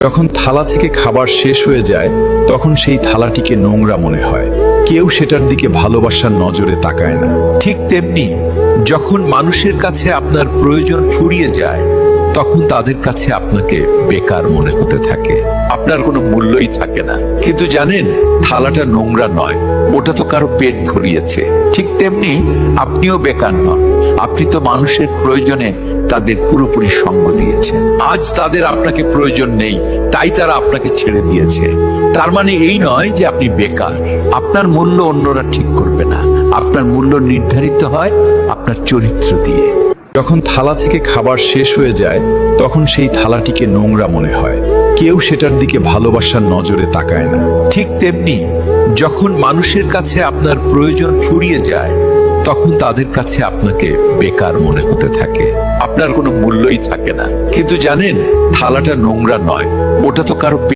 যখন থালা থেকে খাবার শেষ হয়ে যায় তখন সেই থালাটিকে নোংরা মনে হয়। কেউ সেটার দিকে ভালোবাসার নজরে তাকায় না। ঠিক তেমনি যখন মানুষের কাছে আপনার প্রয়োজন ফুরিয়ে যায় তখন তাদের কাছে আপনাকে বেকার মনে হতে থাকে, আপনার কোনো মূল্যই থাকে না। কিন্তু জানেন, থালাটা নোংরা নয়, ওটা তো কারো পেট ভরিয়েছে। ঠিক তেমনি আপনিও বেকার নন, আপনি তো মানুষের প্রয়োজনে তাদের পুরোপুরি সঙ্গ দিয়েছেন। আজ তাদের আপনাকে প্রয়োজন নেই, তাই তারা আপনাকে ছেড়ে দিয়েছে। তার মানে এই নয় যে আপনি বেকার। আপনার মূল্য অন্যরা ঠিক করবে না, আপনার মূল্য নির্ধারিত হয় আপনার চরিত্র দিয়ে। যখন থালা থেকে খাবার শেষ হয়ে যায় তখন সেই থালাটিকে নোংরা মনে হয়। কেউ সেটার দিকে ভালোবাসার নজরে তাকায় না। ঠিক তেমনি যখন মানুষের কাছে আপনার প্রয়োজন ফুরিয়ে যায় তখন তাদের কাছে আপনাকে বেকার মনে হতে থাকে, আপনার কোনো মূল্যই থাকে না। কিন্তু জানেন, থালাটা নোংরা নয়, ওটা তো কারো